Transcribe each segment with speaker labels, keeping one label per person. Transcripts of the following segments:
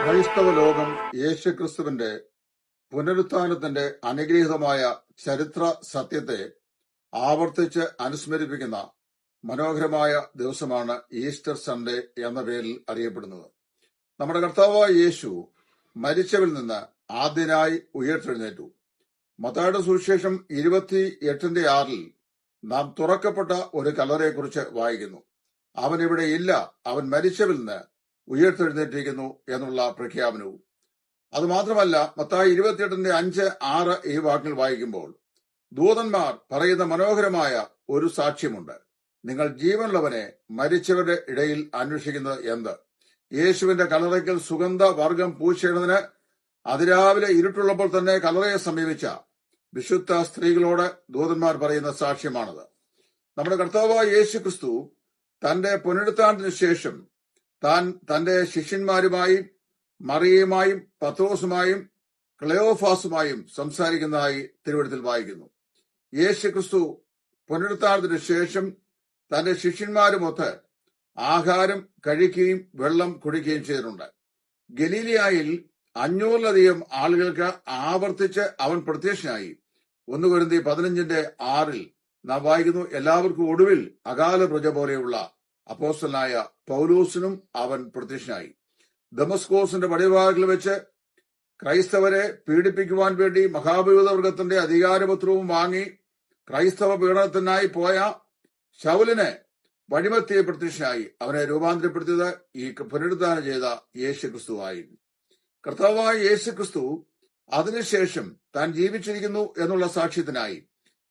Speaker 1: ക്രൈസ്തവ ലോകം യേശുക്രിസ്തുവിന്റെ പുനരുത്ഥാനത്തിന്റെ അനുഗ്രഹീതമായ ചരിത്ര സത്യത്തെ ആവർത്തിച്ച് അനുസ്മരിപ്പിക്കുന്ന മനോഹരമായ ദിവസമാണ് ഈസ്റ്റർ സൺഡേ എന്ന പേരിൽ അറിയപ്പെടുന്നത്. നമ്മുടെ കർത്താവായ യേശു മരിച്ചവരിൽ നിന്ന് ആദ്യനായി ഉയർത്തെഴുന്നേറ്റു. മത്തായിയുടെ സുവിശേഷം 28:6 നാം തുറക്കപ്പെട്ട ഒരു കല്ലറയെക്കുറിച്ച് വായിക്കുന്നു. അവൻ ഇവിടെ ഇല്ല, അവൻ മരിച്ചവരിൽ നിന്ന് ഉയർത്തെഴുന്നേറ്റിരിക്കുന്നു എന്നുള്ള പ്രഖ്യാപനവും. അതുമാത്രമല്ല, മത്തായി 28:5-6 ഈ വാക്കിൽ വായിക്കുമ്പോൾ ദൂതന്മാർ പറയുന്ന മനോഹരമായ ഒരു സാക്ഷ്യമുണ്ട്. നിങ്ങൾ ജീവനുള്ളവനെ മരിച്ചവരുടെ ഇടയിൽ അന്വേഷിക്കുന്നത് എന്ത്? യേശുവിന്റെ കല്ലറയ്ക്കൽ സുഗന്ധവർഗം പൂശിയിടുന്നതിന് അതിരാവിലെ ഇരുട്ടുള്ളപ്പോൾ തന്നെ കല്ലറയെ സമീപിച്ച വിശുദ്ധ സ്ത്രീകളോട് ദൂതന്മാർ പറയുന്ന സാക്ഷ്യമാണത്. നമ്മുടെ കർത്താവായ യേശു ക്രിസ്തു തന്റെ പുനരുത്ഥാനത്തിന് ശേഷം താൻ തന്റെ ശിഷ്യന്മാരുമായും മറിയയുമായും പത്രോസുമായും ക്ലെയോഫാസുമായും സംസാരിക്കുന്നതായി തിരുവെഴുത്തിൽ വായിക്കുന്നു. യേശു ക്രിസ്തു പുനരുത്ഥാനത്തിന് ശേഷം തന്റെ ശിഷ്യന്മാരുമൊത്ത് ആഹാരം കഴിക്കുകയും വെള്ളം കുടിക്കുകയും ചെയ്തിട്ടുണ്ട്. ഗലീലിയായിൽ 500-ലധികം ആളുകൾക്ക് ആവർത്തിച്ച് അവൻ പ്രത്യക്ഷനായി. 1 കൊരിന്ത്യർ 15:6 നാം വായിക്കുന്നു, എല്ലാവർക്കും ഒടുവിൽ അകാല പ്രജ പോലെയുള്ള അപ്പോസ്തലനായ പൗലോസിനും അവൻ പ്രത്യക്ഷനായി. ദമസ്കോസിന്റെ പടിവാതിൽ വെച്ച് ക്രൈസ്തവരെ പീഡിപ്പിക്കുവാൻ വേണ്ടി മഹാപുരോഹിതവർഗത്തിന്റെ അധികാരപത്രവും വാങ്ങി ക്രൈസ്തവ പീഡനത്തിനായി പോയ ശൗലിനെ വഴിമത്തിയെ പ്രത്യക്ഷനായി. അവനെ രൂപാന്തരപ്പെടുത്തിയത് ഈ പുനരുദ്ധാനം ചെയ്ത യേശു ക്രിസ്തു ആയിരുന്നു. കർത്താവായ യേശു ക്രിസ്തു അതിനുശേഷം താൻ ജീവിച്ചിരിക്കുന്നു എന്നുള്ള സാക്ഷ്യത്തിനായി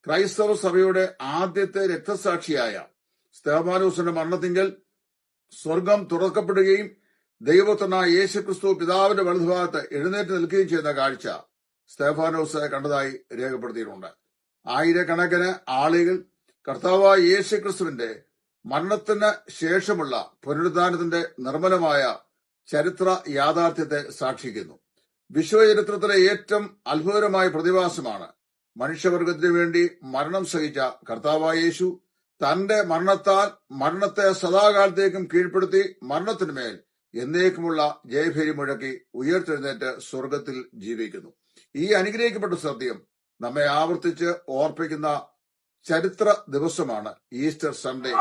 Speaker 1: ക്രൈസ്തവ സഭയുടെ ആദ്യത്തെ രക്തസാക്ഷിയായ സ്തെഫാനോസിന്റെ മരണത്തിങ്കൽ സ്വർഗം തുറക്കപ്പെടുകയും ദൈവപുത്രനായ യേശു ക്രിസ്തു പിതാവിന്റെ വലതുഭാഗത്ത് എഴുന്നേറ്റ് നിൽക്കുകയും ചെയ്യുന്ന കാഴ്ച സ്തെഫാനോസ് കണ്ടതായി രേഖപ്പെടുത്തിയിട്ടുണ്ട്. ആയിരക്കണക്കിന് ആളുകൾ കർത്താവായ യേശു ക്രിസ്തുവിന്റെ മരണത്തിന് ശേഷമുള്ള പുനരുദ്ധാനത്തിന്റെ നിർമ്മലമായ ചരിത്ര യാഥാർത്ഥ്യത്തെ സാക്ഷിക്കുന്നു. വിശ്വചരിത്രത്തിലെ ഏറ്റവും അത്ഭുതകരമായ പ്രതിഭാസമാണ് മനുഷ്യവർഗത്തിനു വേണ്ടി മരണം സഹിച്ച കർത്താവായ യേശു തന്റെ മരണത്താൽ മരണത്തെ സദാകാലത്തേക്കും കീഴ്പ്പെടുത്തി മരണത്തിനുമേൽ എന്നേക്കുമുള്ള ജയഭേരി മുഴക്കി ഉയർത്തെഴുന്നേറ്റ് സ്വർഗത്തിൽ ജീവിക്കുന്നു. ഈ അനുഗ്രഹിക്കപ്പെട്ട സത്യം നമ്മെ ആവർത്തിച്ച് ഓർപ്പിക്കുന്ന ചരിത്ര ദിവസമാണ് ഈസ്റ്റർ സൺഡേ.